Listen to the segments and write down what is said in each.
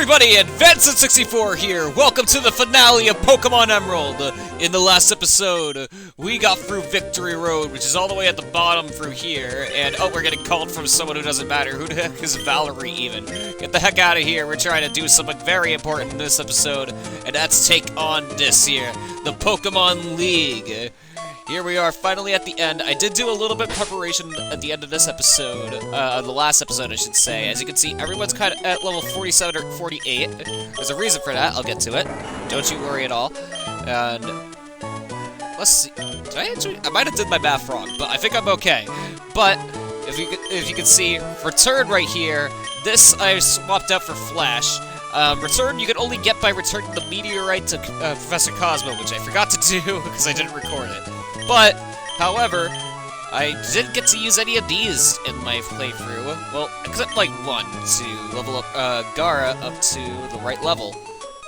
everybody, and Vincent64 here! Welcome to the finale of Pokemon Emerald! In the last episode, we got through Victory Road, which is all the way at the bottom through here, and oh, we're getting called from someone who doesn't matter. Who the heck is Valerie, even? Get the heck out of here, we're trying to do something very important in this episode, and that's take on this here, the Pokemon League. Here we are, finally at the end. I did do a little bit of preparation at the end of this episode, the last episode, I should say. As you can see, everyone's kind of at level 47 or 48. There's a reason for that, I'll get to it. Don't you worry at all. And let's see, did I might have did my math wrong, but I think I'm okay. But, if you can see, return right here, this I swapped out for Flash. Return you can only get by returning the meteorite to Professor Cosmo, which I forgot to do because I didn't record it. But, however, I didn't get to use any of these in my playthrough. Well, except like one to level up Gara up to the right level.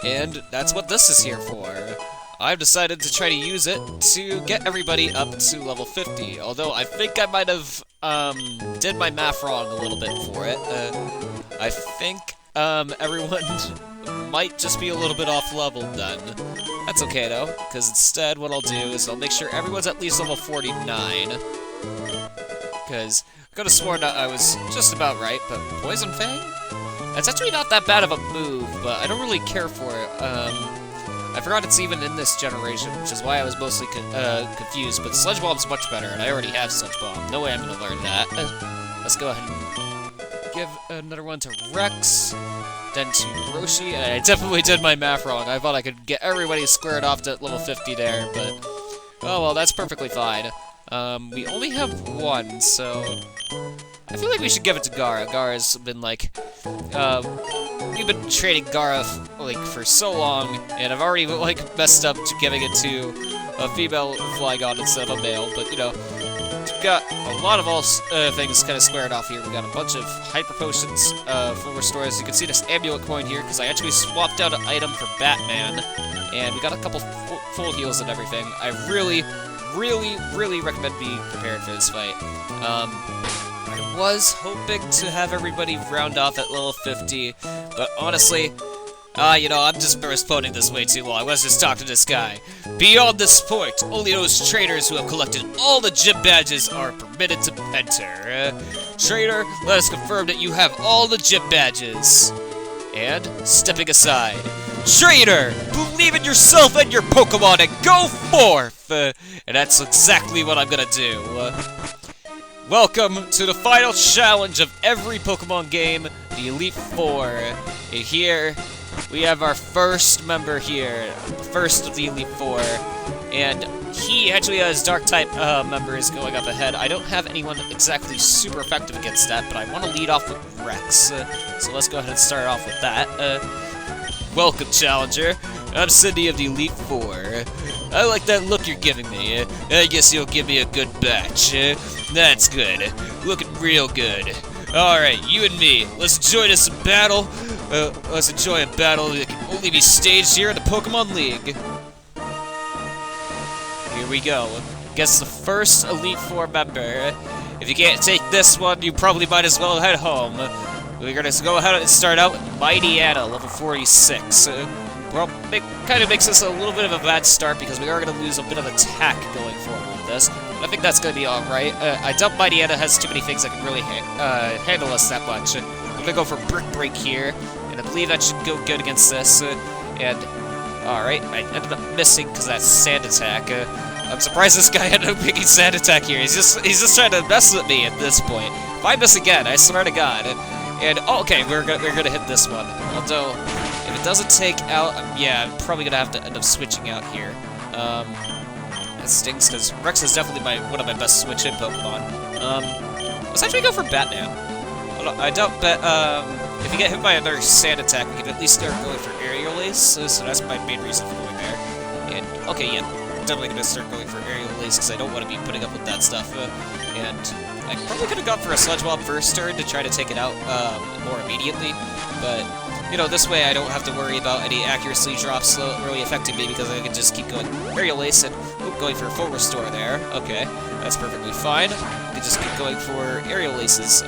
And that's what this is here for. I've decided to try to use it to get everybody up to level 50. Although I think I might have did my math wrong a little bit for it. I think everyone might just be a little bit off level then. That's okay though, because instead what I'll do is I'll make sure everyone's at least level 49. Because I could have sworn that I was just about right, but Poison Fang? That's actually not that bad of a move, but I don't really care for it. I forgot it's even in this generation, which is why I was mostly confused, but Sludge Bomb's much better, and I already have Sludge Bomb. No way I'm gonna learn that. Let's go ahead and give another one to Rex. Then to Roshi, and I definitely did my math wrong. I thought I could get everybody squared off to level 50 there, but oh well, that's perfectly fine. We only have one, so I feel like we should give it to Gara. Gara's been like, we've been trading Gara like for so long, and I've already like messed up to giving it to a female Flygon instead of a male, but you know. We've got a lot of things kind of squared off here. We got a bunch of Hyper Potions, full restore. As you can see, this Amulet coin here, because I actually swapped out an item for Batman, and we got a couple full heals and everything. I really, really, really recommend being prepared for this fight. I was hoping to have everybody round off at level 50, but honestly, you know, I'm just postponing this way too long. I was just talking to this guy. Beyond this point, only those trainers who have collected all the gym badges are permitted to enter. Trainer, let us confirm that you have all the gym badges. And, stepping aside, Trainer, believe in yourself and your Pokemon and go forth! And that's exactly what I'm gonna do. Welcome to the final challenge of every Pokemon game, the Elite Four. And here, we have our first member here, the first of the Elite Four, and he actually has Dark-type members going up ahead. I don't have anyone exactly super effective against that, but I want to lead off with Rex, so let's go ahead and start off with that. Welcome, Challenger. I'm Cindy of the Elite Four. I like that look you're giving me. I guess you'll give me a good batch. That's good. Looking real good. Alright, you and me, let's join us in battle. Let's enjoy a battle that can only be staged here in the Pokemon League. Here we go. Guess the first Elite Four member. If you can't take this one, you probably might as well head home. We're gonna go ahead and start out with Mighty Anna, level 46. Well, it kind of makes this a little bit of a bad start because we are gonna lose a bit of attack going forward with this. But I think that's gonna be alright. I doubt Mighty Anna has too many things that can really handle us that much. I'm gonna go for Brick Break here. And I believe that should go good against this, and alright, I ended up missing because of that Sand Attack. I'm surprised this guy ended up picking Sand Attack here. He's just trying to mess with me at this point. If I miss again, I swear to God. And oh, okay, we're gonna hit this one. Although, if it doesn't take out, yeah, I'm probably gonna have to end up switching out here. That stinks because Rex is definitely one of my best switch-in Pokemon. Let's actually go for Batman. I doubt if you get hit by another Sand Attack, we can at least start going for Aerial Ace, so that's my main reason for going there. And, okay, yeah, I'm definitely going to start going for Aerial Ace, because I don't want to be putting up with that stuff. And I probably could have gone for a Sludge Bomb first turn to try to take it out more immediately, but, you know, this way I don't have to worry about any accuracy drops really affecting me, because I can just keep going Aerial Ace and going for a full restore there. Okay, that's perfectly fine. I can just keep going for Aerial Aces.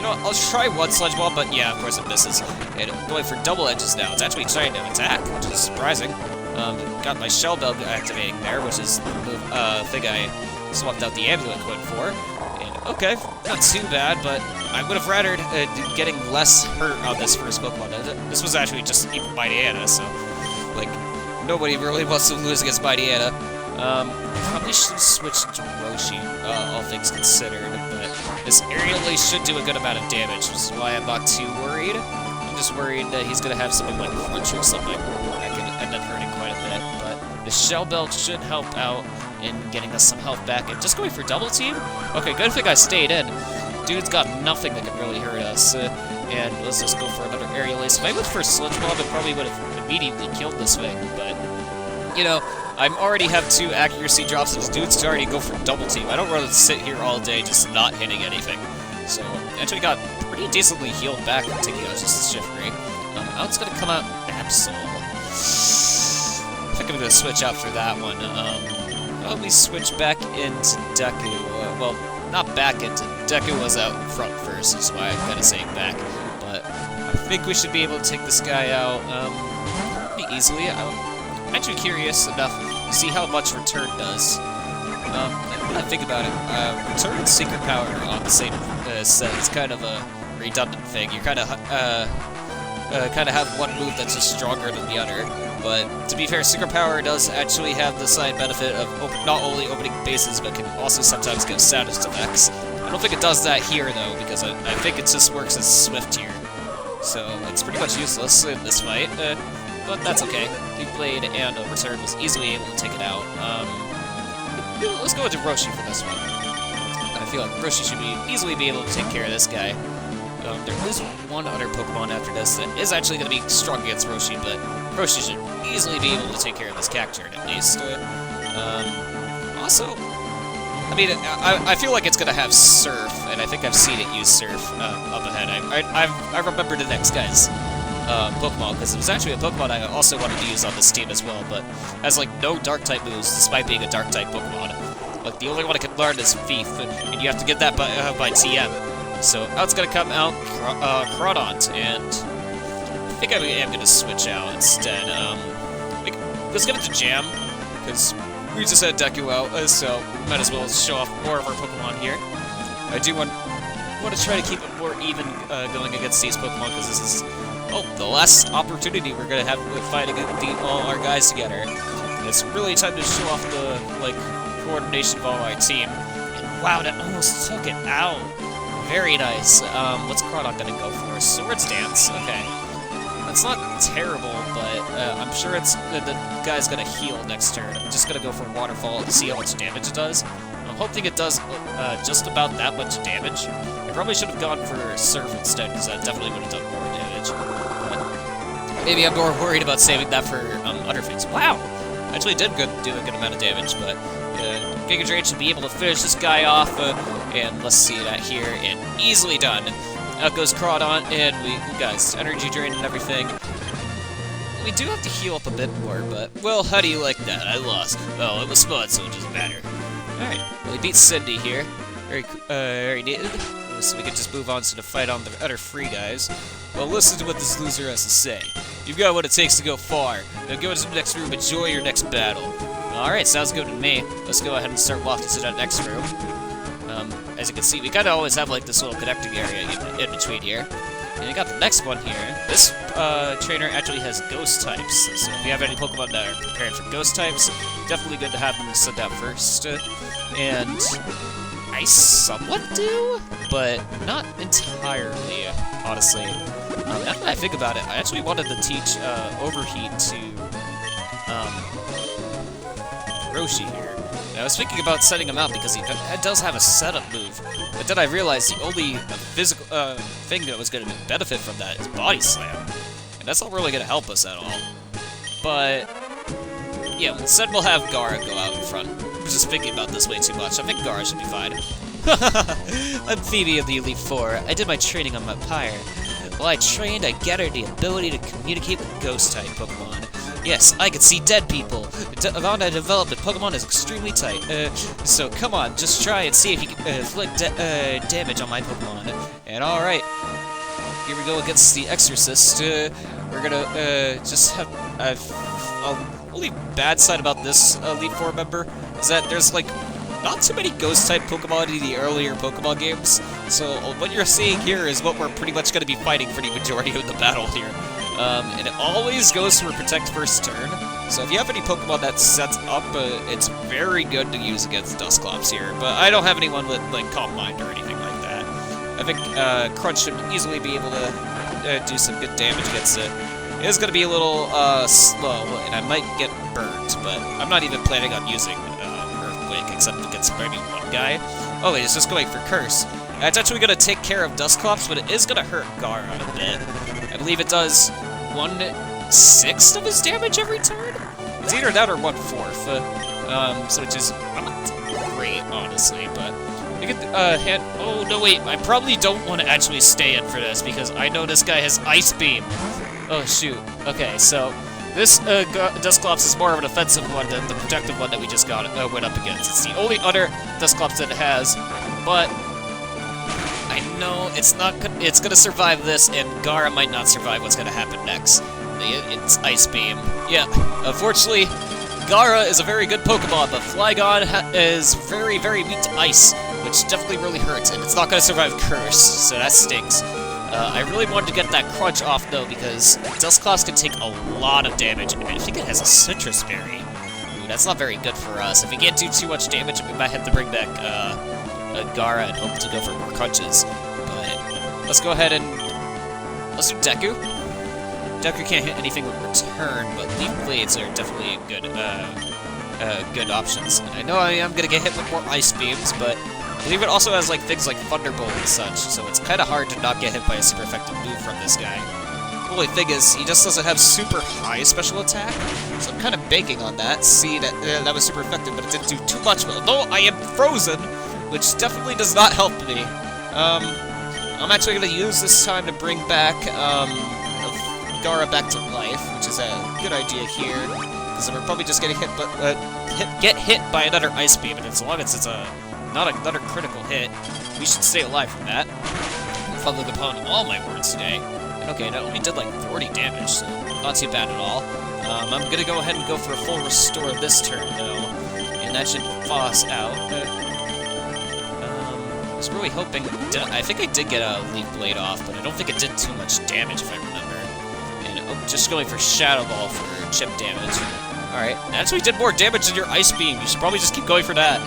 You know, I'll try one Sludge Bomb, but yeah, of course it misses. And going for double edges now. It's actually trying to attack, which is surprising. Got my Shell Bell activating there, which is the thing I swapped out the Amulet Coin for. And okay, not too bad, but I would have rather getting less hurt on this first Pokemon. This was actually just even Mightyena, so like nobody really wants to lose against Mightyena. Probably should switch to Roshi, all things considered, but this Aerial Ace should do a good amount of damage, which is why I'm not too worried. I'm just worried that he's gonna have something like Crunch or something that could end up hurting quite a bit, but the Shell Belt should help out in getting us some health back. And just going for Double Team? Okay, good thing I stayed in. Dude's got nothing that can really hurt us, and let's just go for another Aerial Ace. If I went for Sludge Bomb, it probably would have immediately killed this thing, but, you know, I already have 2 accuracy drops, and this dude's already go for Double Team. I don't want to sit here all day just not hitting anything. So, actually got pretty decently healed back from taking out just a Shiftry. Out's gonna come out Absol. I think I'm gonna switch out for that one. Probably switch back into Deku. Well, not back into. Deku was out in front first, is why I'm kind of saying back. But I think we should be able to take this guy out pretty easily. I'm actually curious enough to see how much Return does. When I think about it, Return and Secret Power on the same set is kind of a redundant thing. You kind of have one move that's just stronger than the other. But to be fair, Secret Power does actually have the side benefit of not only opening bases, but can also sometimes give status effects. I don't think it does that here, though, because I think it just works as Swift here. So it's pretty much useless in this fight, but that's okay. Deep Blade and Return was easily able to take it out. Let's go into Roshi for this one. I feel like Roshi should easily be able to take care of this guy. There is one other Pokemon after this that is actually going to be strong against Roshi, but Roshi should easily be able to take care of this Cacturn, at least. Also, I mean, I feel like it's going to have Surf, and I think I've seen it use Surf up ahead. I remember the next guy's Pokemon, because it was actually a Pokemon I also wanted to use on this team as well, but has, like, no Dark-type moves, despite being a Dark-type Pokemon. Like, the only one I can learn is Thief, and you have to get that by TM. So, out's gonna come out Crawdont, and I think I am gonna switch out instead. Let's give it to Jam, because we just had Deku out, so we might as well show off more of our Pokemon here. I do want to try to keep it more even going against these Pokemon, because this is, the last opportunity we're gonna have with fighting all our guys together. And it's really time to show off the, like, coordination of all our team. And wow, that almost took it out. Very nice. What's Crawdont gonna go for? Swords Dance. Okay. That's not terrible, but I'm sure the guy's gonna heal next turn. I'm just gonna go for Waterfall to see how much damage it does. I'm hoping it does just about that much damage. I probably should have gone for Surf instead, because that definitely would have done more damage. But maybe I'm more worried about saving that for other things. Wow! Actually did do a good amount of damage, but Giga Drain should be able to finish this guy off, and let's see that here, and easily done. Out goes Crawdont, and we got his energy drain and everything. We do have to heal up a bit more, but, well, how do you like that? I lost. Oh, it was fun, so it doesn't matter. Alright, well, he beat Cindy here. Very neat. So we can just move on to the fight on the other 3 guys. Well, listen to what this loser has to say. You've got what it takes to go far. Now go into the next room, enjoy your next battle. Alright, sounds good to me. Let's go ahead and start walking to that next room. As you can see, we kind of always have, like, this little connecting area in between here. And we got the next one here. This trainer actually has Ghost types, so if you have any Pokemon that are prepared for Ghost types, definitely good to have them sent out first. And I somewhat do, but not entirely, honestly. Now that I think about it, I actually wanted to teach Overheat to Roshi here. And I was thinking about setting him out because he does have a setup move, but then I realized the only physical thing that was going to benefit from that is Body Slam, and that's not really going to help us at all. But yeah, instead we'll have Gara go out in front. I'm just thinking about this way too much. I think Gara should be fine. I'm Phoebe of the Elite Four. I did my training on my pyre. While I trained, I gathered the ability to communicate with Ghost-type Pokemon. Yes, I can see dead people. The amount I developed in Pokemon is extremely tight. So come on, just try and see if you can inflict damage on my Pokemon. And alright, here we go against the Exorcist. We're gonna just have... only bad side about this Elite Four member is that there's like not too many Ghost-type Pokemon in the earlier Pokemon games, so what you're seeing here is what we're pretty much going to be fighting for the majority of the battle here. And it always goes for Protect first turn, so if you have any Pokemon that sets up, it's very good to use against Dusclops here, but I don't have anyone with like Calm Mind or anything like that. I think Crunch should easily be able to do some good damage against it. It is going to be a little slow, and I might get burnt, but I'm not even planning on using Earthquake, except against maybe one guy. Oh wait, it's just going for Curse. It's actually going to take care of Dusclops, but it is going to hurt Gara a bit. I believe it does 1/6 of his damage every turn? It's either that or 1/4, so which is not great, honestly, but... You could, oh, no, wait, I probably don't want to actually stay in for this, because I know this guy has Ice Beam. Oh, shoot. Okay, so this Dusclops is more of an offensive one than the protective one that we just went up against. It's the only other Dusclops that it has, but I know it's going to survive this, and Gara might not survive what's going to happen next. It's Ice Beam. Yeah, unfortunately, Gara is a very good Pokemon, but Flygon is very, very weak to Ice, which definitely really hurts, and it's not going to survive Curse, so that stinks. I really wanted to get that Crunch off, though, because Dusclops can take a lot of damage, and I think it has a Citrus Berry. Ooh, that's not very good for us. If we can't do too much damage, we might have to bring back Gara and hope to go for more Crunches. But let's go ahead and... let's do Deku. Deku can't hit anything with Return, but Leaf Blades are definitely good options. And I know I am going to get hit with more Ice Beams, but I believe it also has like things like Thunderbolt and such, so it's kind of hard to not get hit by a super effective move from this guy. The only thing is, he just doesn't have super high special attack, so I'm kind of banking on that. See, that was super effective, but it didn't do too much. Although I am frozen, which definitely does not help me. I'm actually going to use this time to bring back Gara back to life, which is a good idea here, because we're probably just getting get hit by another Ice Beam, and as long as it's not another critical hit, we should stay alive from that. I'm fumbling upon all my words today. And okay, that only did like 40 damage, so not too bad at all. I'm gonna go ahead and go for a full restore this turn, though, and that should thaw us out. I was really hoping... I think I did get a Leaf Blade off, but I don't think it did too much damage, if I remember. And just going for Shadow Ball for chip damage. Alright, actually did more damage than your Ice Beam. You should probably just keep going for that.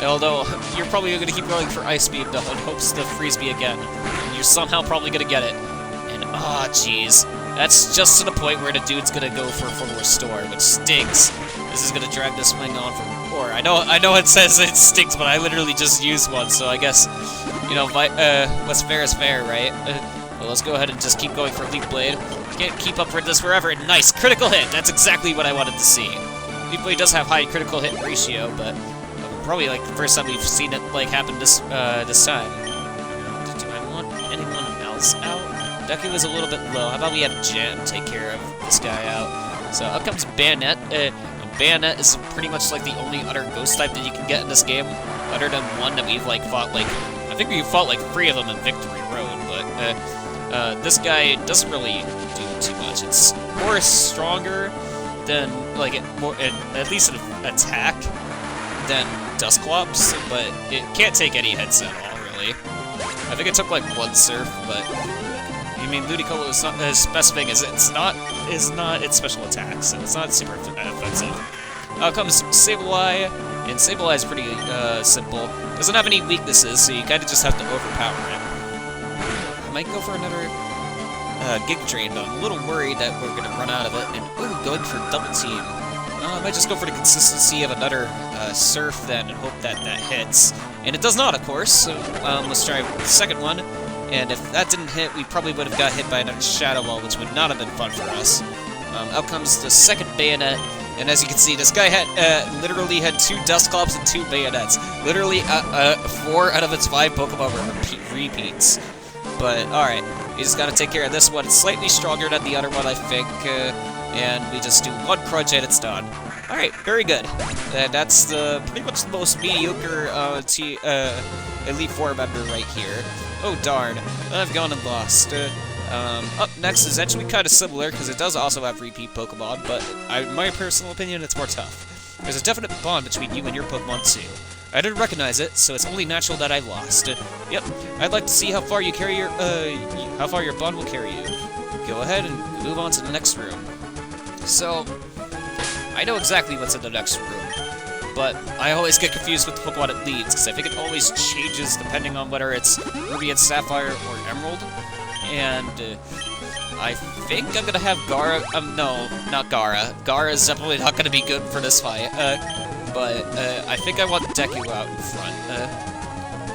Although, you're probably going to keep going for Ice Beam, though, in hopes to freeze me again. And you're somehow probably going to get it. And, ah, jeez. That's just to the point where the dude's going to go for a full restore, which stinks. This is going to drag this swing on for more. I know it says it stinks, but I literally just used one, so I guess, you know, what's fair is fair, right? Well, let's go ahead and just keep going for Leaf Blade. Can't keep up for this forever. Nice, critical hit. That's exactly what I wanted to see. Leaf Blade does have high critical hit ratio, but probably like the first time we've seen it like happen this time. Do I want anyone else out? Deku is a little bit low. How about we have Jam take care of this guy out? So up comes Bayonet. Bayonet is pretty much like the only other ghost type that you can get in this game, other than one that we've like fought like I think we fought like 3 of them in Victory Road, but this guy doesn't really do too much. It's more stronger than like at least an attack than Dusclops, but it can't take any hits at all, really. I think it took like 1 Surf, but I mean Ludicolo is not as best thing is it's not its special attack, so it's not super offensive. Out comes Sableye, and Sableye is pretty simple. Doesn't have any weaknesses, so you kind of just have to overpower it. I might go for another Gig Drain, but I'm a little worried that we're gonna run out of it. And ooh, going for Double Team. I might just go for the consistency of another Surf then and hope that that hits. And it does not, of course, so let's try the second one. And if that didn't hit, we probably would have got hit by another Shadow Ball, which would not have been fun for us. Out comes the second Bayonet, and as you can see, this guy had literally had 2 Dusclops and 2 Bayonets. Literally, 4 out of its 5 Pokemon were repeats. But, alright, we just gotta take care of this one. It's slightly stronger than the other one, I think. and we just do one crunch and it's done. Alright, very good. That's pretty much the most mediocre Elite Four member right here. Oh darn, I've gone and lost. Up next is actually kind of similar, because it does also have repeat Pokemon, but in my personal opinion, it's more tough. There's a definite bond between you and your Pokemon too. I didn't recognize it, so it's only natural that I lost. Yep, I'd like to see how far you carry your, how far your bond will carry you. Go ahead and move on to the next room. So, I know exactly what's in the next room, but I always get confused with the Pokemon it leads, because I think it always changes depending on whether it's Ruby and Sapphire or Emerald. And I think I'm gonna have Gara. No, not Gara. Gara is definitely not gonna be good for this fight. But I think I want Deku out in front.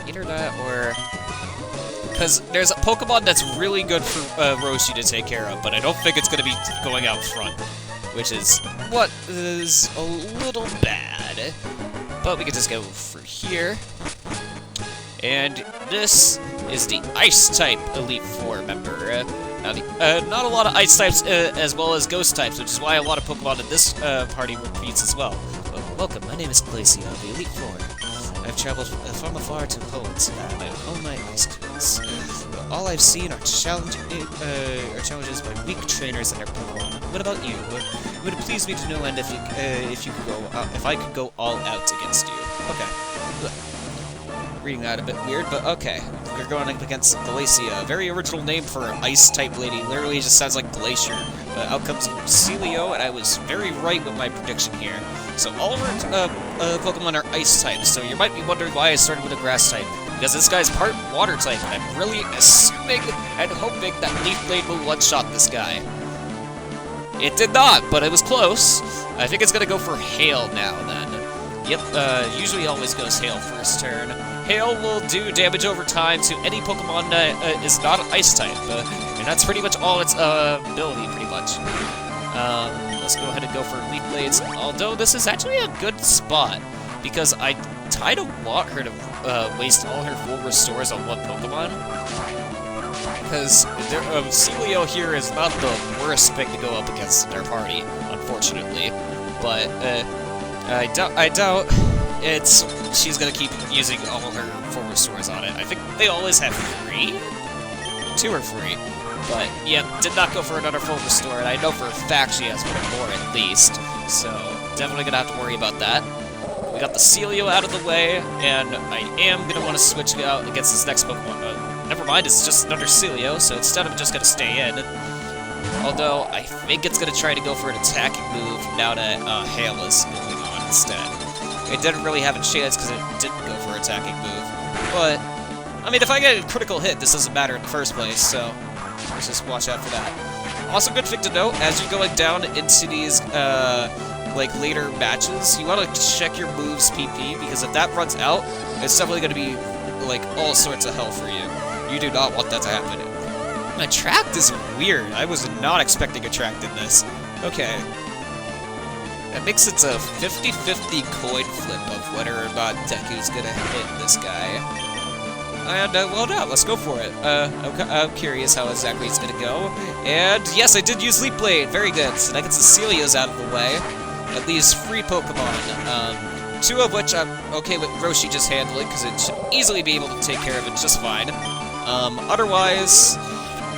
Either that or because there's a Pokemon that's really good for Roshi to take care of, but I don't think it's gonna be going out front, which is what is a little bad. But we can just go for here. And this is the Ice-type Elite Four member. Not a lot of Ice types as well as Ghost types, which is why a lot of Pokemon in this party repeats as well. Welcome, my name is Glacia of the Elite Four. I've traveled from afar to Poland to hone my ice skills. All I've seen are challenges by weak trainers and their Pokemon. What about you? It would please me to no end if I could go all out against you. Okay. Reading that a bit weird, but okay. We're going up against Glacia. Very original name for an ice-type lady. Literally just sounds like Glacier. But out comes Celio, and I was very right with my prediction here. So all of our Pokemon are ice-types, so you might be wondering why I started with a grass-type. Because this guy's part water-type, and I'm really assuming and hoping that Leaf Blade will one-shot this guy. It did not, but it was close. I think it's gonna go for Hail now, then. Yep, usually always goes Hail first turn. Hail will do damage over time to any Pokemon that is not an Ice-type, and that's pretty much all its ability, pretty much. Let's go ahead and go for Leaf Blades, although this is actually a good spot, because I don't want her to waste all her full restores on one Pokemon, because Celio here is not the worst pick to go up against in their party, unfortunately, but I doubt she's gonna keep using all her full restores on it. I think they always have 3? 2 or 3. But, yeah, did not go for another full restore, and I know for a fact she has 1 more at least. So, definitely gonna have to worry about that. We got the Celio out of the way, and I am gonna want to switch out against this next Pokemon. Never mind, it's just another Celio, so instead I'm just gonna stay in. Although, I think it's gonna try to go for an attacking move now that Hail is going on instead. It didn't really have a chance because it didn't go for an attacking move. But, I mean, if I get a critical hit, this doesn't matter in the first place, so let's just watch out for that. Also, good thing to note, as you're going down into these, like, later matches, you want to check your moves PP, because if that runs out, it's definitely going to be, like, all sorts of hell for you. You do not want that to happen. Attract is weird. I was not expecting Attract in this. Okay. That makes it a 50-50 coin flip of whether or not Deku's gonna hit this guy. And, well, no, let's go for it. I'm curious how exactly it's gonna go. And, yes, I did use Leaf Blade. Very good. So that gets the Celios out of the way. At least 3 Pokemon. 2 of which I'm okay with Roshi just handling, because it should easily be able to take care of it just fine. Otherwise,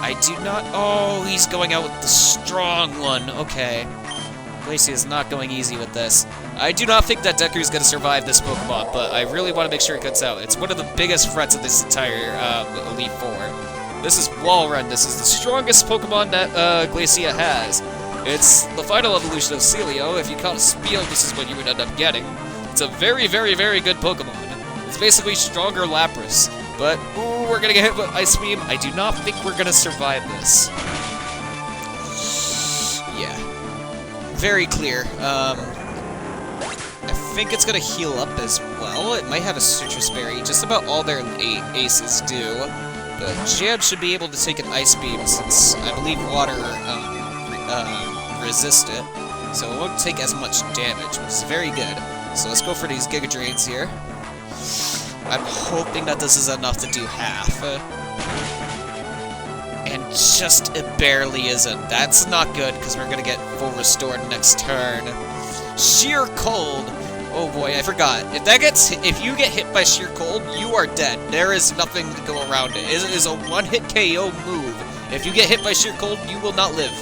I do not... Oh, he's going out with the strong one. Okay. Glacia is not going easy with this. I do not think that Deku is going to survive this Pokemon, but I really want to make sure it cuts out. It's one of the biggest threats of this entire Elite Four. This is Walrun. This is the strongest Pokemon that Glacia has. It's the final evolution of Celio. If you caught a Spiel, this is what you would end up getting. It's a very, very, very good Pokemon. It's basically stronger Lapras. But, ooh, we're going to get hit with Ice Beam. I do not think we're going to survive this. Yeah. Very clear. I think it's gonna heal up as well. It might have a Citrus Berry. Just about all their aces do. But Jam should be able to take an Ice Beam since I believe water resist it. So it won't take as much damage, which is very good. So let's go for these Giga Drains here. I'm hoping that this is enough to do half. And it barely isn't. That's not good, because we're gonna get full restored next turn. Sheer Cold. Oh boy, I forgot. If you get hit by Sheer Cold, you are dead. There is nothing to go around it. It is a one-hit KO move. If you get hit by Sheer Cold, you will not live.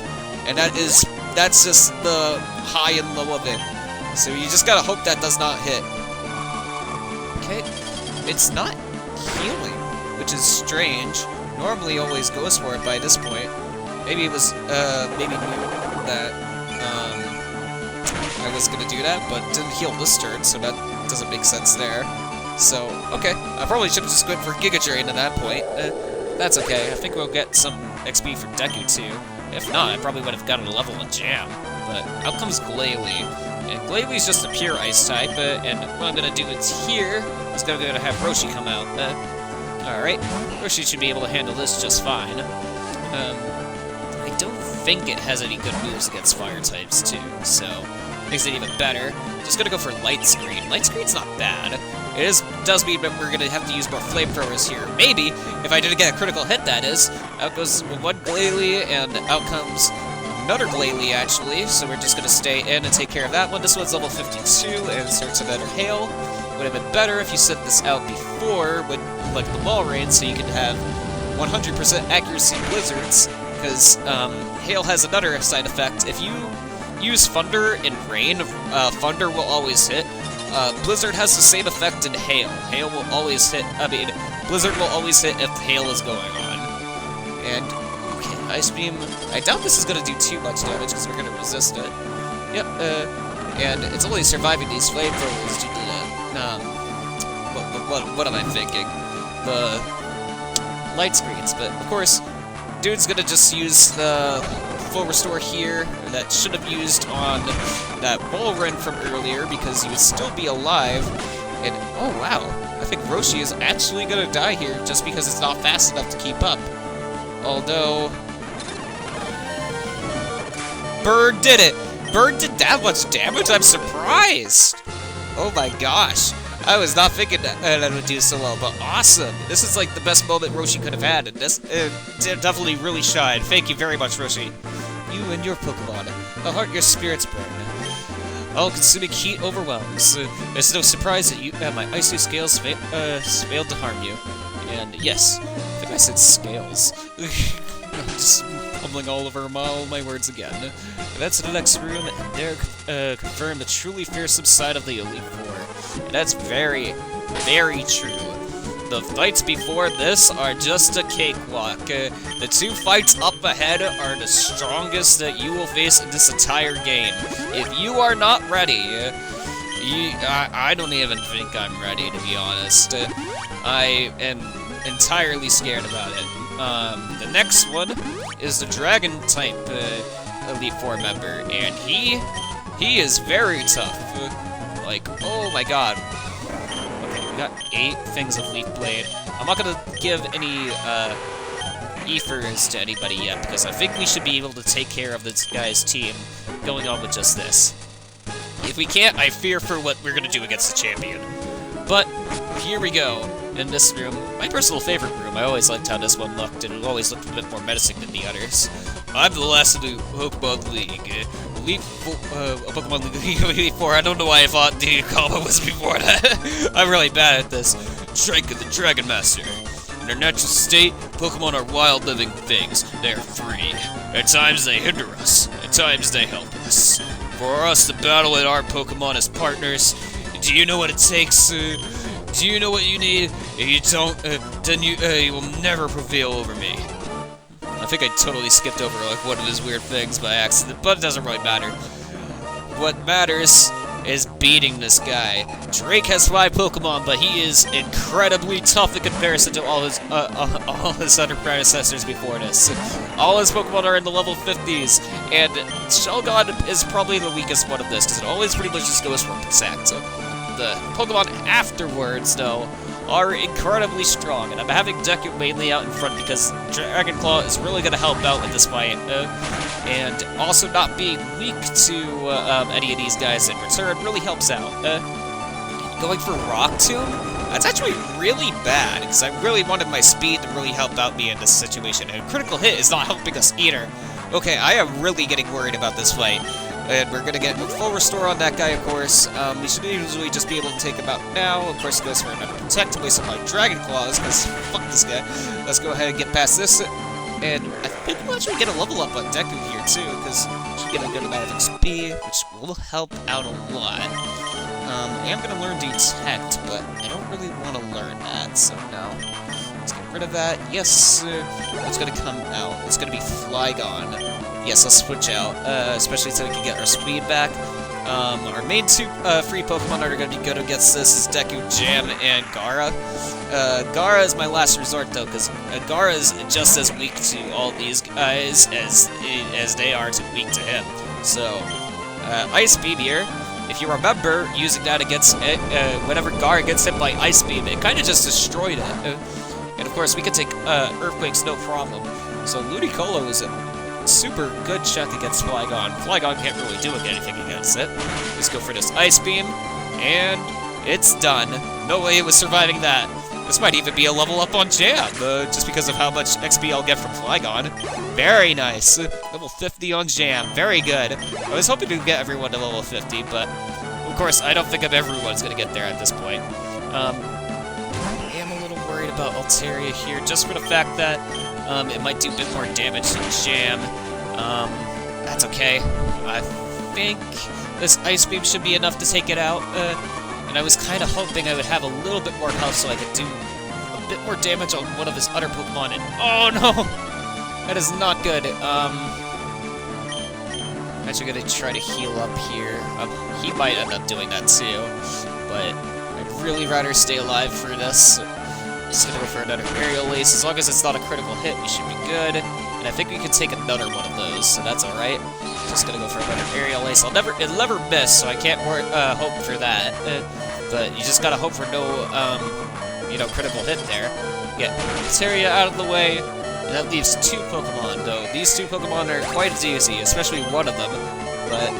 And that's just the high and low of it. So you just gotta hope that does not hit. Okay. It's not healing, which is strange. Normally always goes for it by this point. Maybe it was, maybe knew that, I was gonna do that, but didn't heal this turn, so that doesn't make sense there. So, okay. I probably should have just went for Giga Drain at that point. That's okay. I think we'll get some XP for Deku, too. If not, I probably would have gotten a level in Jam. But out comes Glalie. And Glalie's just a pure Ice type, and what I'm gonna do is here, is gonna have Roshi come out. Alright. Roshi should be able to handle this just fine. I don't think it has any good moves against fire types, too, so makes it even better. Just gonna go for Light Screen. Light Screen's not bad. It does mean that we're gonna have to use more flamethrowers here. Maybe, if I didn't get a critical hit, that is. Out goes one Glalie, and out comes another Glalie, actually. So we're just gonna stay in and take care of that one. This one's level 52, and starts another Hail. Would have been better if you sent this out before, with like the Ball Rain, so you could have 100% accuracy Blizzards, because Hail has another side effect. If you use Thunder in Rain, Thunder will always hit. Blizzard has the same effect in Hail. Hail will always hit, Blizzard will always hit if Hail is going on. And, okay, Ice Beam, I doubt this is going to do too much damage, because we're going to resist it. Yep, and it's only surviving these flamethrowers due to what am I thinking? The light screens, but of course, dude's gonna just use the full restore here that should have used on that Ball Run from earlier because he would still be alive. And oh wow, I think Roshi is actually gonna die here just because it's not fast enough to keep up. Although Bird did it! Bird did that much damage? I'm surprised! Oh my gosh. I was not thinking that would do so well, but awesome! This is like the best moment Roshi could have had, and this definitely really shined. Thank you very much, Roshi. You and your Pokemon. The heart your spirits burn. All-consuming heat overwhelms. It's no surprise that my icy scales failed to harm you. And yes, I think I said scales. I'm just fumbling all over all my words again. That's the next room, and there confirm the truly fearsome side of the Elite Four. And that's very, very true. The fights before this are just a cakewalk. The two fights up ahead are the strongest that you will face in this entire game. If you are not ready, I don't even think I'm ready, to be honest. I am entirely scared about it. The next one is the Dragon-type Elite Four member, and he is very tough. Like, oh my god. Okay, we got 8 things of Leaf Blade. I'm not gonna give any ethers to anybody yet, because I think we should be able to take care of this guy's team going on with just this. If we can't, I fear for what we're gonna do against the champion. But here we go. In this room, my personal favorite room. I always liked how this one looked, and it always looked a bit more menacing than the others. I'm the last of the Pokemon League. Pokemon League Elite Four. I don't know why I thought the combo was before that. I'm really bad at this. Draco, the Dragon Master. In their natural state, Pokemon are wild living things. They are free. At times they hinder us. At times they help us. For us to battle with our Pokemon as partners, do you know what it takes? Do you know what you need? If you don't, then you will never prevail over me. I think I totally skipped over like one of his weird things by accident, but it doesn't really matter. What matters is beating this guy. Drake has 5 Pokemon, but he is incredibly tough in comparison to all his other predecessors before this. All his Pokemon are in the level 50s, and Shelgon is probably the weakest one of this, because it always pretty much just goes for Protect. The Pokemon afterwards, though, are incredibly strong, and I'm having Deku mainly out in front because Dragon Claw is really going to help out with this fight, and also not being weak to any of these guys in return really helps out. Going for Rock Tomb? That's actually really bad, because I really wanted my speed to really help out me in this situation, and critical hit is not helping us either. Okay, I am really getting worried about this fight. And we're gonna get full restore on that guy, of course. We should usually just be able to take him out now. Of course, he goes for another protect to waste on my Dragon Claws, because fuck this guy. Let's go ahead and get past this. And I think we'll actually get a level up on Deku here, too, because we should get a good amount of XP, which will help out a lot. I am gonna learn Detect, but I don't really want to learn that, so no. Let's get rid of that. Yes, what's gonna come out? It's gonna be Flygon. Yes, let's switch out, especially so we can get our speed back. Our main two free Pokemon that are going to be good against this is Deku, Jam, and Gara. Gara is my last resort, though, because Gara is just as weak to all these guys as they are weak to him. So, Ice Beam here. If you remember, using that against it, whenever Gara gets hit by Ice Beam, it kind of just destroyed it. And of course, we can take Earthquakes no problem. So Ludicolo is a super good check against Flygon. Flygon can't really do anything against it. Let's go for this Ice Beam, and it's done. No way it was surviving that. This might even be a level up on Jam, just because of how much XP I'll get from Flygon. Very nice. Level 50 on Jam. Very good. I was hoping to get everyone to level 50, but of course, I don't think everyone's going to get there at this point. I am a little worried about Altaria here, just for the fact that it might do a bit more damage than Jam. That's okay. I think this Ice Beam should be enough to take it out. And I was kind of hoping I would have a little bit more health so I could do a bit more damage on one of his other Pokemon. And oh no! That is not good. I'm actually gonna try to heal up here. He might end up doing that too. But I'd really rather stay alive for this. Just gonna go for another Aerial Ace. As long as it's not a critical hit, we should be good. And I think we can take another one of those, so that's alright. Just gonna go for another Aerial Ace. It'll never miss, so I can't hope for that. But you just gotta hope for no, you know, critical hit there. Get Altaria out of the way. And that leaves two Pokemon, though. These two Pokemon are quite easy, especially one of them. But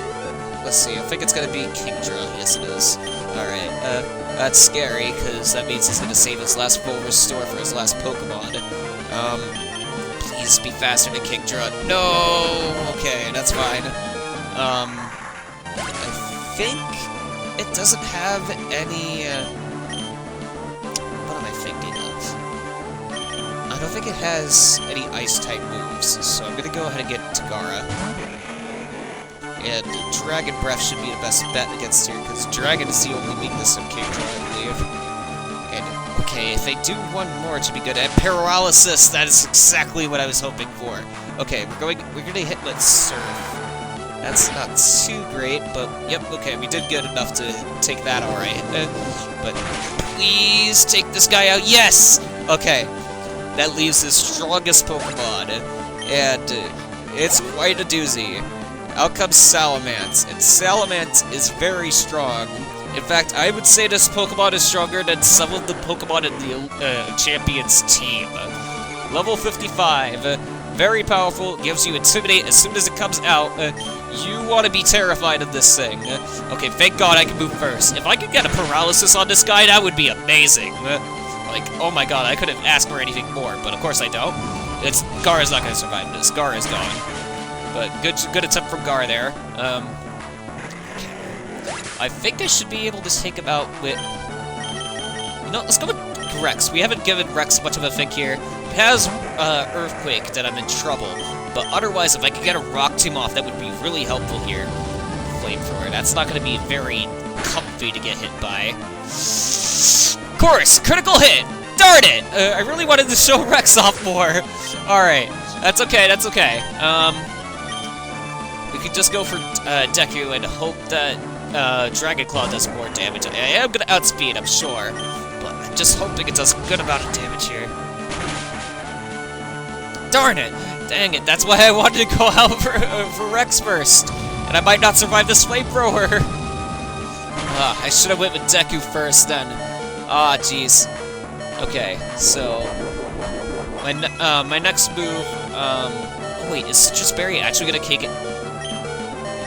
let's see. I think it's gonna be Kingdra. Yes, it is. Alright. That's scary, because that means he's going to save his last full restore for his last Pokemon. Please be faster than Kingdra. No! Okay, that's fine. I think it doesn't have any, what am I thinking of? I don't think it has any Ice-type moves, so I'm going to go ahead and get Tagara. And Dragon Breath should be the best bet against here, because Dragon is the only weakness of Kingdra, I believe. And, okay, if they do one more, it should be good. And Paralysis, that is exactly what I was hoping for. Okay, we're gonna hit with Surf. That's not too great, but, yep, okay, we did good enough to take that alright. But please take this guy out. Yes! Okay, that leaves his strongest Pokemon, and it's quite a doozy. Out comes Salamence, and Salamence is very strong. In fact, I would say this Pokemon is stronger than some of the Pokemon in the Champions team. Level 55, very powerful, gives you Intimidate as soon as it comes out. You want to be terrified of this thing. Okay, thank God I can move first. If I could get a Paralysis on this guy, that would be amazing. Like, oh my God, I couldn't ask for anything more, but of course I don't. Gara's not going to survive this. Gara's gone. But good attempt from Gar there. I think I should be able to take him out with... You know, let's go with Rex. We haven't given Rex much of a think here. If it has Earthquake, then I'm in trouble. But otherwise, if I could get a Rock Tomb off, that would be really helpful here. Flamethrower. That's not going to be very comfy to get hit by. Of course! Critical hit! Darn it! I really wanted to show Rex off more. Alright. That's okay, that's okay. We could just go for Deku and hope that Dragon Claw does more damage. I am going to outspeed, I'm sure, but I'm just hoping it does a good amount of damage here. Darn it! Dang it, that's why I wanted to go out for Rex first, and I might not survive this Flamethrower. I should have went with Deku first then. Ah, jeez. Okay, so my next move. Oh wait, is Citrus Berry actually gonna kick it?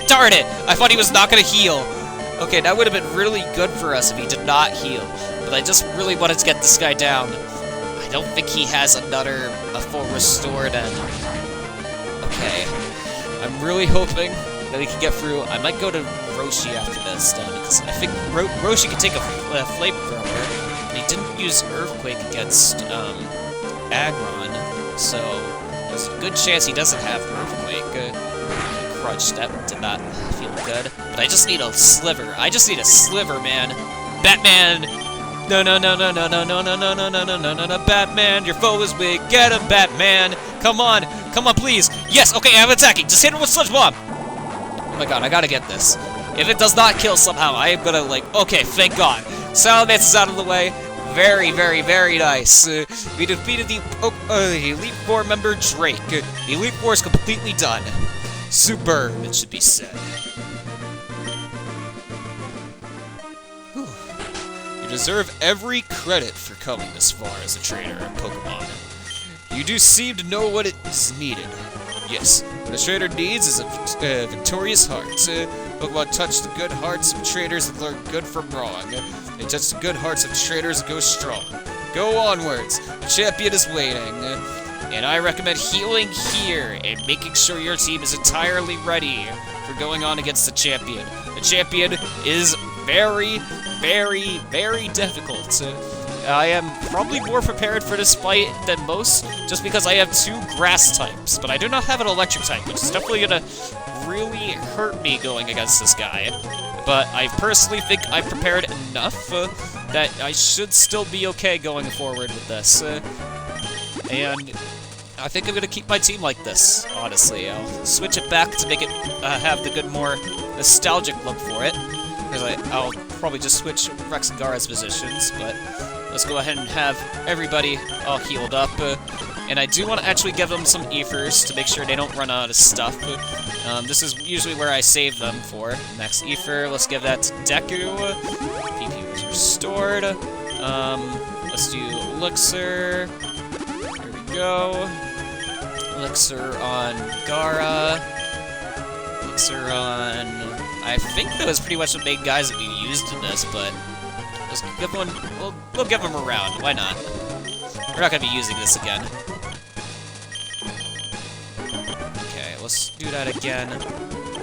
Darn it! I thought he was not gonna heal. Okay, that would have been really good for us if he did not heal. but I just really wanted to get this guy down. I don't think he has a full restore then. Okay. I'm really hoping that he can get through. I might go to Roshi after this then, because I think Roshi can take a flamethrower, but he didn't use Earthquake against Agron, so there's a good chance he doesn't have Earthquake. Crutch, that did not feel good. But I just need a sliver. I just need a sliver, man. Batman! No, no, no, no, no, no, no, no, no, no, no, no, no, no, no, Batman! Your foe is weak! Get him, Batman! Come on! Come on, please! Yes! Okay, I'm attacking! Just hit him with Sludge Bomb! Oh my god, I gotta get this. If it does not kill somehow, I am gonna, like... Okay, thank god. Salamence is out of the way. Very, very, very nice. We defeated the Elite Four member Drake. The Elite Four is completely done. Superb, it should be said. Whew. You deserve every credit for coming this far as a trainer in Pokemon. You do seem to know what is needed. Yes, what a trainer needs is a victorious heart. Pokemon touch the good hearts of trainers and learn good from wrong. They touch the good hearts of trainers and go strong. Go onwards, the champion is waiting. And I recommend healing here and making sure your team is entirely ready for going on against the champion. The champion is very, very, very difficult. I am probably more prepared for this fight than most, just because I have 2 grass types, but I do not have an electric type, which is definitely gonna really hurt me going against this guy. But I personally think I'm prepared enough that I should still be okay going forward with this. And I think I'm going to keep my team like this, honestly. I'll switch it back to make it have the good, more nostalgic look for it. Because I'll probably just switch Rex and Gara's positions, but let's go ahead and have everybody all healed up. And I do want to actually give them some Ethers to make sure they don't run out of stuff. This is usually where I save them for. Max Ether, let's give that to Deku. PP was restored. Let's do Elixir. Here we go. Elixir on Gara. Elixir on... I think that was pretty much the main guys that we used in this, but... Let's give one... We'll give them a round. Why not? We're not going to be using this again. Okay, let's do that again.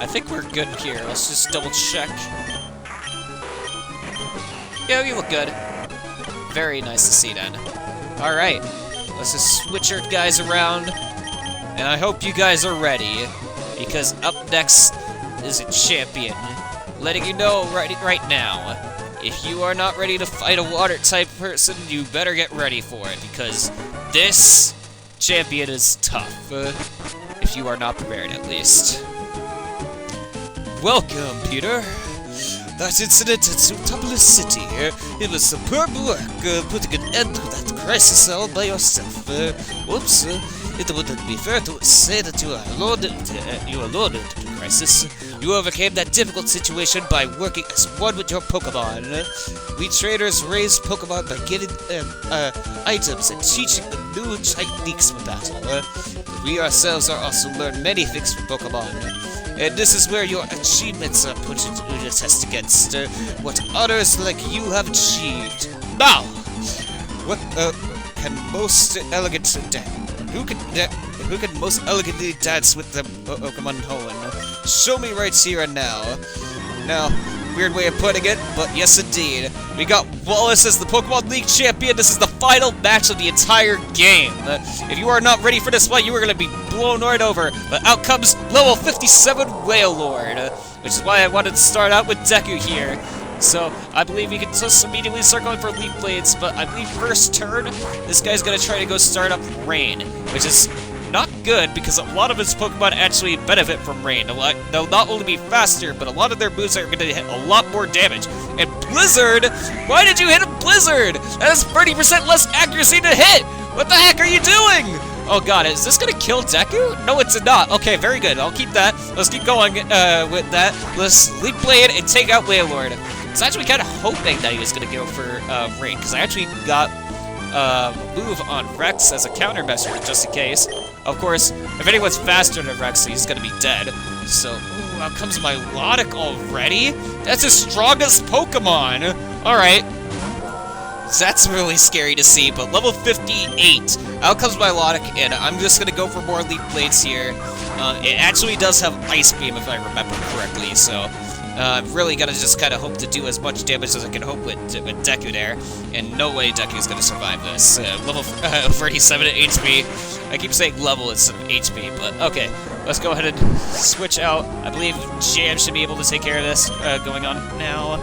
I think we're good here. Let's just double check. Yeah, we look good. Very nice to see then. Alright. Let's just switch our guys around. And I hope you guys are ready. Because up next is a champion. Letting you know right now. If you are not ready to fight a water-type person, you better get ready for it, because this champion is tough. If you are not prepared, at least. Welcome, Peter. That incident at Zootopolis City, it was superb work, putting an end to that crisis all by yourself. Whoops, it wouldn't be fair to say that you are alone in the crisis. You overcame that difficult situation by working as one with your Pokemon. We trainers raise Pokemon by giving them items and teaching them new techniques for battle. We ourselves are also learn many things from Pokemon. And this is where your achievements are put into the test against what others like you have achieved. Now, what can most elegant who can most elegantly dance with the Pokemon Hoenn? Show me right here and now. Now, weird way of putting it, but yes indeed. We got Wallace as the Pokemon League champion. This is the final match of the entire game. If you are not ready for this fight, you are going to be blown right over. But out comes level 57 Wailord, which is why I wanted to start out with Deku here. So, I believe we can just immediately start going for Leaf Blades, but I believe first turn, this guy's going to try to go start up Rain, which is not good, because a lot of his Pokemon actually benefit from Rain. They'll not only be faster, but a lot of their moves are going to hit a lot more damage. And Blizzard? Why did you hit a Blizzard? That has 30% less accuracy to hit! What the heck are you doing? Oh god, is this gonna kill Deku? No, it's not. Okay, very good. I'll keep that. Let's keep going with that. Let's Leaf Blade and take out Wailord. I was actually kind of hoping that he was gonna go for Rain, because I actually got move on Rex as a countermeasure, just in case. Of course, if anyone's faster than Rex, he's gonna be dead. So, ooh, out comes Milotic already? That's his strongest Pokemon! Alright. that's really scary to see, but level 58, out comes my Melodic, and I'm just gonna go for more Leaf Blades here. It actually does have Ice Beam, if I remember correctly, so I've really gotta just kind of hope to do as much damage as I can hope with Deku there, and no way Deku's gonna survive this. Level 37 HP. I keep saying level instead of HP, but okay. Let's go ahead and switch out. I believe Jam should be able to take care of this going on now.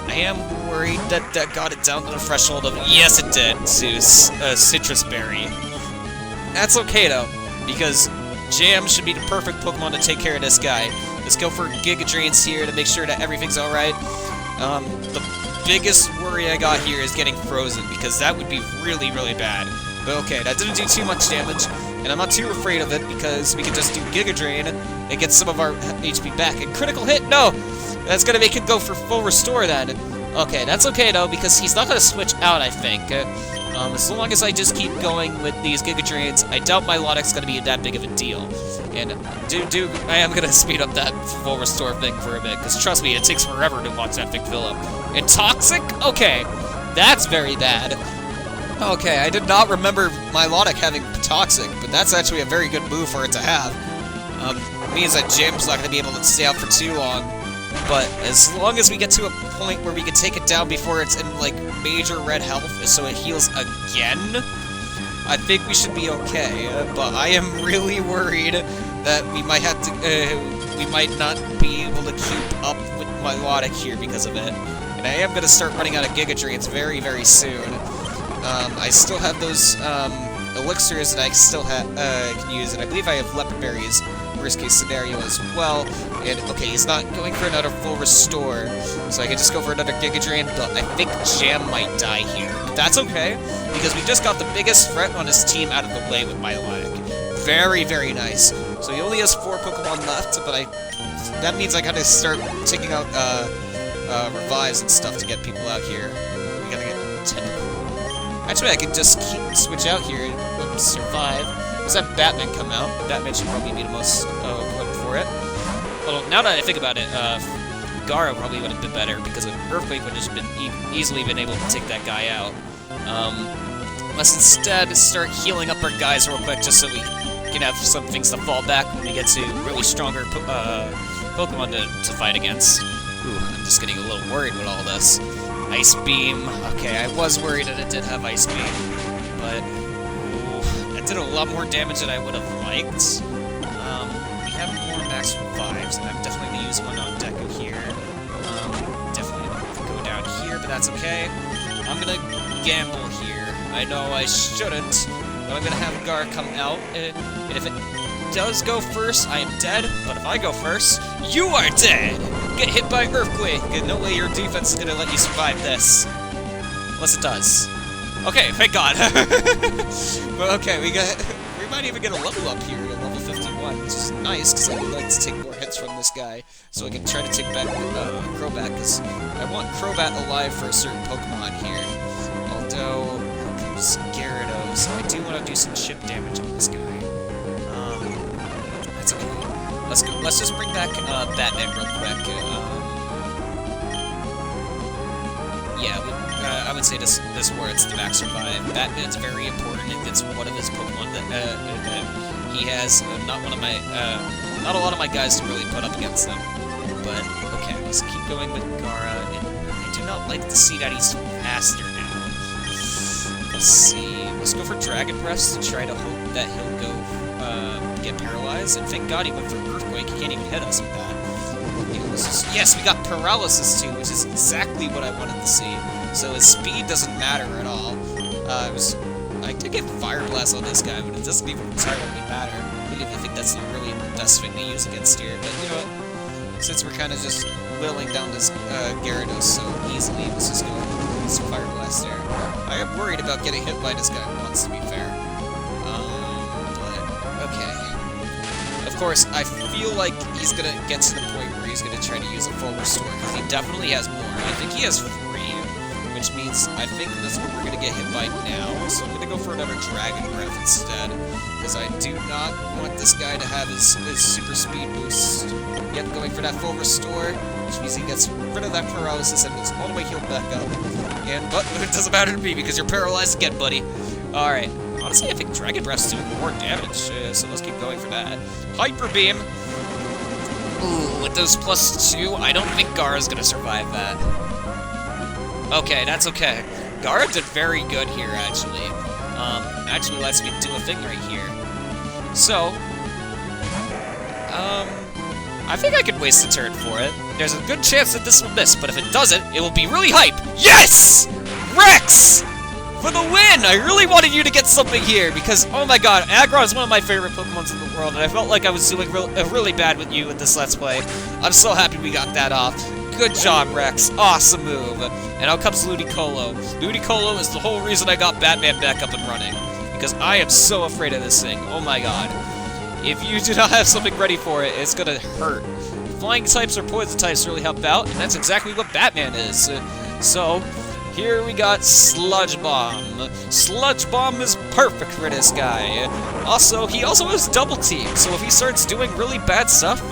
I am worried that got it down to the threshold of... Yes, it did, to Citrus Berry. That's okay, though, because Jam should be the perfect Pokemon to take care of this guy. Let's go for Giga Drains here to make sure that everything's alright. The biggest worry I got here is getting frozen, because that would be really, really bad. But okay, that didn't do too much damage, and I'm not too afraid of it, because we can just do Giga Drain and get some of our HP back. And critical hit? No! That's gonna make him go for full restore then. Okay, that's okay though, because he's not gonna switch out, I think. As long as I just keep going with these Giga Drains, I doubt my Melodic's gonna be that big of a deal. And I am gonna speed up that full restore thing for a bit, because trust me, it takes forever to watch that thing fill up. And Toxic? Okay, that's very bad. Okay, I did not remember my Melodic having Toxic, but that's actually a very good move for it to have. It means that Jam's not gonna be able to stay out for too long. But as long as we get to a point where we can take it down before it's in, like, major red health, so it heals again, I think we should be okay. But I am really worried that we might have to, we might not be able to keep up with my Melodic here because of it. And I am going to start running out of Giga Drains very, very soon. I still have those, elixirs that I still can use, and I believe I have Leopard Berries, worst case scenario as well. And okay, he's not going for another full restore, so I can just go for another Giga Drain, but I think Jam might die here. But that's okay, because we just got the biggest threat on his team out of the way with my Melodic. Very, very nice. So he only has 4 Pokemon left, but that means I gotta start taking out revives and stuff to get people out here. We gotta get 10. Actually, I could just switch out here and survive. Let's have Batman come out. Batman should probably be the most equipped for it. Well, now that I think about it, Gara probably would have been better, because an Earthquake would have been easily been able to take that guy out. Let's instead start healing up our guys real quick, just so we can have some things to fall back when we get to really stronger Pokemon to fight against. Ooh, I'm just getting a little worried with all this. Ice Beam. Okay, I was worried that it did have Ice Beam, but that did a lot more damage than I would have liked. We have more max revives, and I'm definitely going to use one on Deku here. Definitely go down here, but that's okay. I'm going to gamble here. I know I shouldn't, but I'm going to have Gar come out, and if it does go first, I am dead, but if I go first, you are dead! Get hit by Earthquake, and no way your defense is going to let you survive this. Unless it does. Okay, thank God. But okay, we might even get a level up here to level 51, which is nice, because I would like to take more hits from this guy, so I can try to take back Crobat, because I want Crobat alive for a certain Pokemon here. Although, Gyarados, I do want to do some chip damage on this guy. That's okay. Let's just bring back Batman real quick. Yeah, I would say this warrants the max revive. Batman's very important. It's one of his Pokemon that he has. Not a lot of my guys to really put up against them. But okay, let's keep going with Gara. And I do not like to see that he's faster now. Let's see. Let's go for Dragon Breath to try to hope that he'll go get paralyzed. And thank God he went for Earthquake. He can't even hit us with that. Yes, we got Paralysis too, which is exactly what I wanted to see. So his speed doesn't matter at all. I did get Fire Blast on this guy, but it doesn't even entirely matter. I don't even think that's the really best thing to use against here. But you know what? Since we're kind of just whittling down this Gyarados so easily, let's just go with some Fire Blast there. I am worried about getting hit by this guy once, to be fair. But okay. Of course, I feel like he's gonna get to the point where he's gonna try to use a full restore, because he definitely has more. I think he has 3, which means I think that's what we're gonna get hit by now. So I'm gonna go for another Dragon Breath instead, because I do not want this guy to have his super speed boost. Yep, going for that full restore, which means he gets rid of that paralysis and is all the way healed back up. But it doesn't matter to me because you're paralyzed again, buddy. Alright. Honestly, I think Dragon Breath's doing more damage, so let's keep going for that. Hyper Beam. Ooh, with those +2, I don't think Gara's gonna survive that. Okay, that's okay. Gara did very good here, actually. Actually lets me do a thing right here. So, I think I could waste a turn for it. There's a good chance that this will miss, but if it doesn't, it will be really hype. Yes! Rex! For the win! I really wanted you to get something here, because, oh my god, Aggron is one of my favorite Pokemons in the world, and I felt like I was doing really bad with you with this Let's Play. I'm so happy we got that off. Good job, Rex. Awesome move. And out comes Ludicolo. Ludicolo is the whole reason I got Batman back up and running, because I am so afraid of this thing. Oh my god. If you do not have something ready for it, it's gonna hurt. Flying types or poison types really help out, and that's exactly what Batman is. So, here we got Sludge Bomb. Sludge Bomb is perfect for this guy. Also, he also has Double Team, so if he starts doing really bad stuff,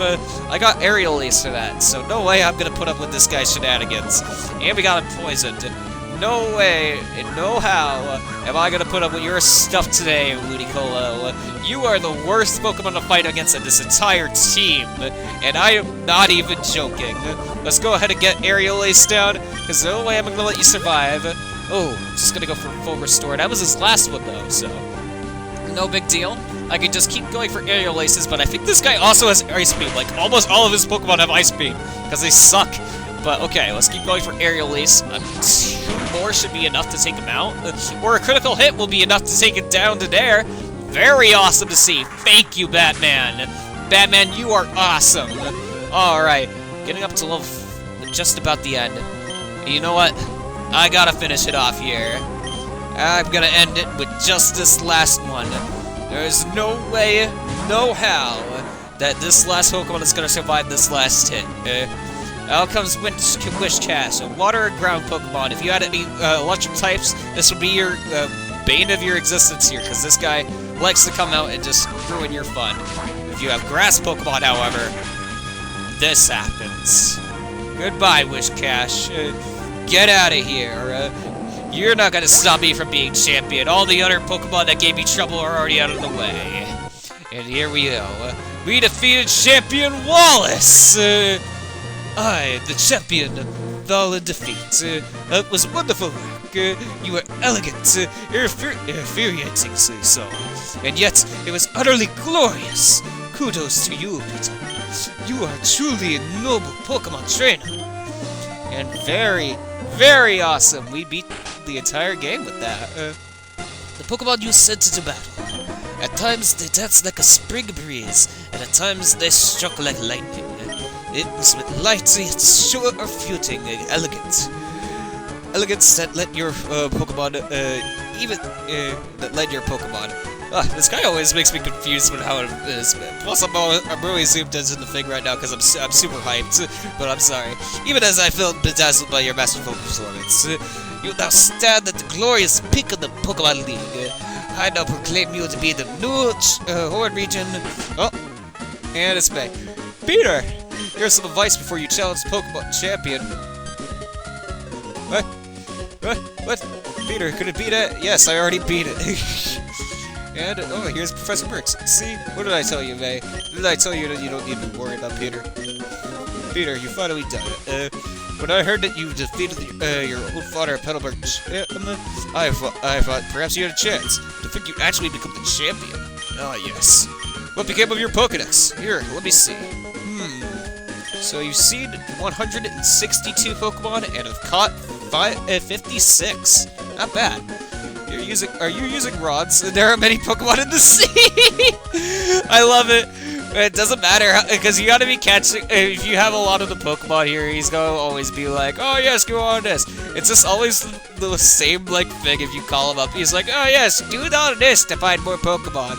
I got Aerial Ace for that, so no way I'm gonna put up with this guy's shenanigans. And we got him poisoned. No way, and no how am I gonna put up with your stuff today, Ludicolo. You are the worst Pokemon to fight against in this entire team, and I am not even joking. Let's go ahead and get Aerial Ace down, because no way I'm gonna let you survive. Oh, just gonna go for full restore. That was his last one though, so no big deal. I can just keep going for Aerial Aces, but I think this guy also has Ice Beam. Like, almost all of his Pokemon have Ice Beam, because they suck. But okay, let's keep going for Aerial Ace. 2 more should be enough to take him out. Or a critical hit will be enough to take it down to there. Very awesome to see. Thank you, Batman. Batman, you are awesome. Alright, getting up to level just about the end. You know what? I gotta finish it off here. I'm gonna end it with just this last one. There's no way, no how, that this last Pokemon is gonna survive this last hit. Out comes Wishcash, a water and ground Pokemon. If you had any electric types, this would be your bane of your existence here, because this guy likes to come out and just ruin your fun. If you have grass Pokemon, however, this happens. Goodbye, Wishcash. Get out of here. You're not gonna stop me from being champion. All the other Pokemon that gave me trouble are already out of the way. And here we go. We defeated Champion Wallace! I, the champion, fell in defeat. It was wonderful work. You were elegant, infuriatingly so. And yet, it was utterly glorious. Kudos to you, Peter. You are truly a noble Pokemon trainer. And very, very awesome. We beat the entire game with that. The Pokemon you sent into battle. At times, they danced like a spring breeze, and at times, they struck like lightning. It was with light, yet sure of footing, elegant. Elegance that let your Pokemon, that led your Pokemon. This guy always makes me confused with how it is. Plus, I'm really zoomed into the thing right now because I'm super hyped, but I'm sorry. Even as I feel bedazzled by your masterful performance, you now stand at the glorious peak of the Pokemon League. I now proclaim you to be the new Horn region. Oh, and it's back. Peter! Here's some advice before you challenge Pokemon Champion. What? What? Peter, could it beat it? Yes, I already beat it. And, oh, here's Professor Brooks. See? What did I tell you, May? Did I tell you that you don't need to worry about Peter? Peter, you finally done it. When I heard that you defeated your old father at Petalburg, I thought perhaps you had a chance. To think you actually become the champion. Ah, yes. What became of your Pokedex? Here, let me see. So you've seen 162 Pokemon and have caught 56. Not bad. Are you using rods? There are many Pokemon in the sea. I love it. It doesn't matter because you gotta be catching. If you have a lot of the Pokemon here, he's gonna always be like, "Oh yes, go on this." It's just always the same like thing. If you call him up, he's like, "Oh yes, do all this to find more Pokemon."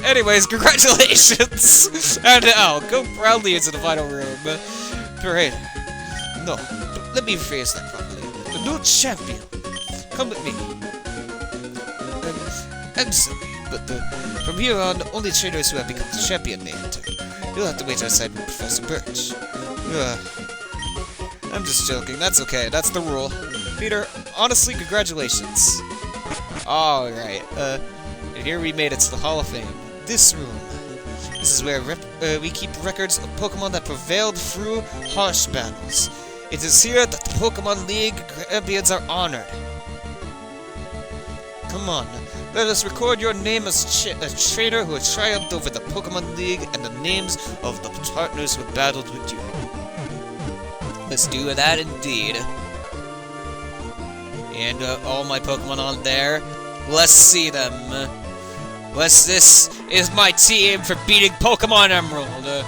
Anyways, congratulations! And go proudly into the final room. Great. No, let me rephrase that properly. The new champion. Come with me. I'm sorry, but from here on, only trainers who have become the champion may enter. You'll have to wait outside with Professor Birch. I'm just joking. That's okay. That's the rule. Peter, honestly, congratulations. Alright, and here we made it to the Hall of Fame. This room. This is where we keep records of Pokemon that prevailed through harsh battles. It is here that the Pokemon League champions are honored. Come on, let us record your name as a trainer who has triumphed over the Pokemon League and the names of the partners who battled with you. Let's do that indeed. And all my Pokemon on there. Let's see them. This is my team for beating Pokemon Emerald.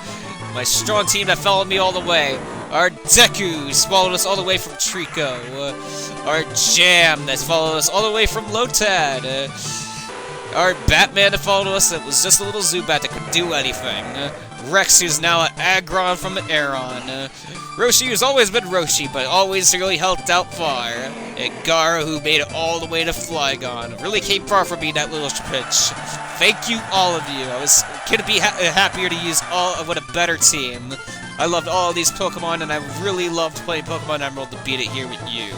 My strong team that followed me all the way. Our Deku followed us all the way from Trico. Our Jam that followed us all the way from Lotad. Our Batman that followed us that was just a little Zubat that could do anything. Rex, who's now an Aggron from Aeron. Roshi, who's always been Roshi, but always really helped out far. And Gara, who made it all the way to Flygon. Really came far from being that little pitch. Thank you, all of you. I couldn't be happier to use with a better team. I loved all of these Pokemon, and I really loved playing Pokemon Emerald to beat it here with you.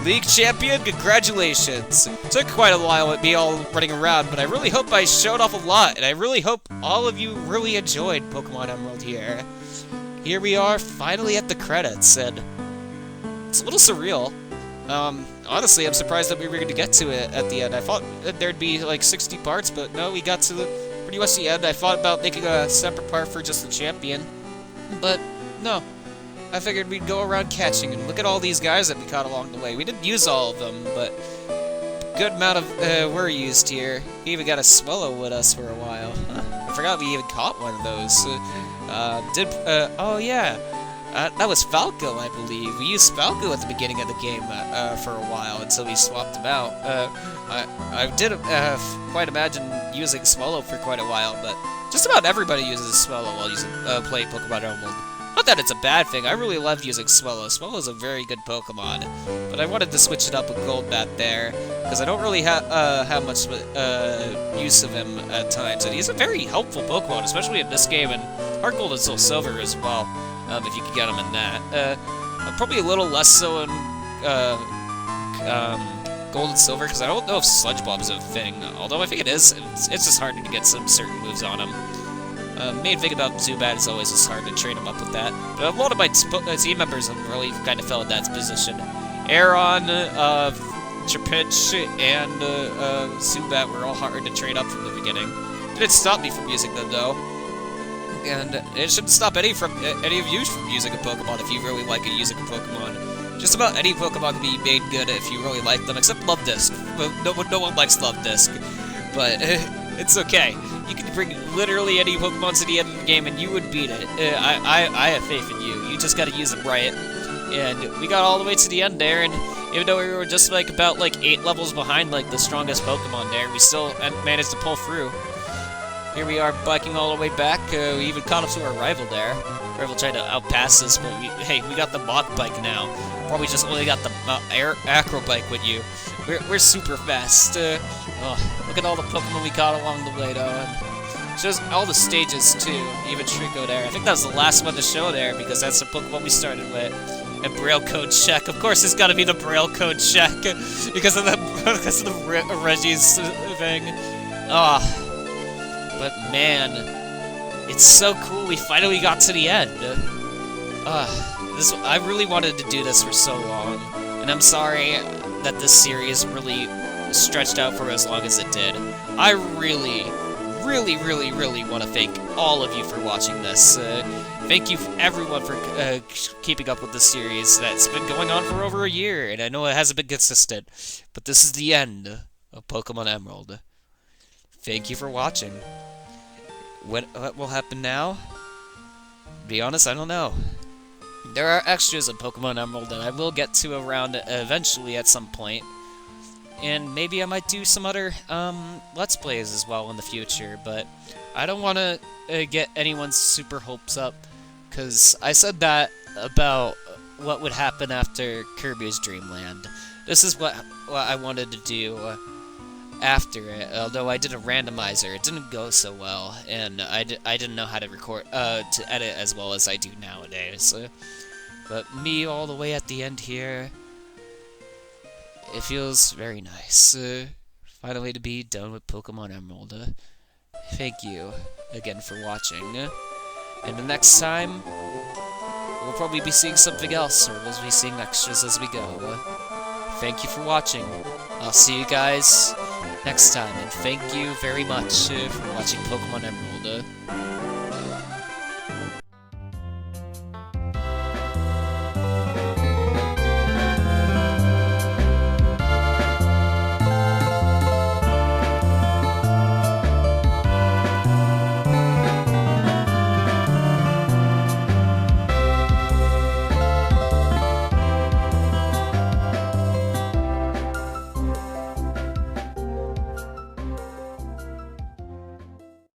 League Champion, congratulations! Took quite a while with me all running around, but I really hope I showed off a lot, and I really hope all of you really enjoyed Pokemon Emerald here. Here we are, finally at the credits, and it's a little surreal. Honestly, I'm surprised that we were going to get to it at the end. I thought there'd be like 60 parts, but no, we got to pretty much the end. I thought about making a separate part for just the champion, but no. I figured we'd go around catching, and look at all these guys that we caught along the way. We didn't use all of them, but good amount of were used here. We even got a Swellow with us for a while. I forgot we even caught one of those. Oh yeah, that was Falco, I believe. We used Falco at the beginning of the game for a while until we swapped him out. I did quite imagine using Swellow for quite a while, but just about everybody uses Swellow while playing Pokemon Emerald. Not that it's a bad thing, I really love using Swellow. Swellow's a very good Pokemon, but I wanted to switch it up with Golbat there, because I don't really have much use of him at times, and he's a very helpful Pokemon, especially in this game, and Heart Gold and Soul Silver as well, if you can get him in that. Probably a little less so in Gold and Silver, because I don't know if Sludge Bomb is a thing, although I think it is. It's just hard to get some certain moves on him. Main thing about Zubat is always it's hard to train him up with that. But a lot of my team members have really kind of fell in that position. Aeron, Trapinch, and Zubat were all hard to train up from the beginning. Didn't stop me from using them though. And it shouldn't stop any of you from using a Pokemon if you really like using a Pokemon. Just about any Pokemon can be made good if you really like them, except Luvdisc. No one likes Luvdisc, but it's okay. You can bring literally any Pokemon to the end of the game and you would beat it. I have faith in you. You just gotta use them right. And we got all the way to the end there, and even though we were just like about like 8 levels behind like the strongest Pokemon there, we still managed to pull through. Here we are biking all the way back. We even caught up to our rival there. Rival tried to outpass us, but we got the Mach Bike now. Probably just only got the Acro Bike with you. We're super fast. Look at all the Pokemon we caught along the way, though. And shows all the stages, too. Even Trico there. I think that was the last one to show there, because that's the Pokemon we started with. And Braille Code Check. Of course, it's gotta be the Braille Code Check, because of the Reggie's thing. But man, it's so cool. We finally got to the end. I really wanted to do this for so long, and I'm sorry that this series really stretched out for as long as it did. I really want to thank all of you for watching this. Thank you everyone for keeping up with this series that's been going on for over a year, and I know it hasn't been consistent, but this is the end of Pokemon Emerald. Thank you for watching. What will happen now? To be honest, I don't know. There are extras in Pokemon Emerald that I will get to around eventually at some point. And maybe I might do some other Let's Plays as well in the future, but I don't want to get anyone's super hopes up, because I said that about what would happen after Kirby's Dream Land. This is what I wanted to do after it, although I did a randomizer. It didn't go so well, and I didn't know how to to edit as well as I do nowadays. But me all the way at the end here, it feels very nice. Finally to be done with Pokemon Emerald. Thank you again for watching. And the next time, we'll probably be seeing something else, or we'll be seeing extras as we go. Thank you for watching. I'll see you guys next time, and thank you very much for watching Pokemon Emerald.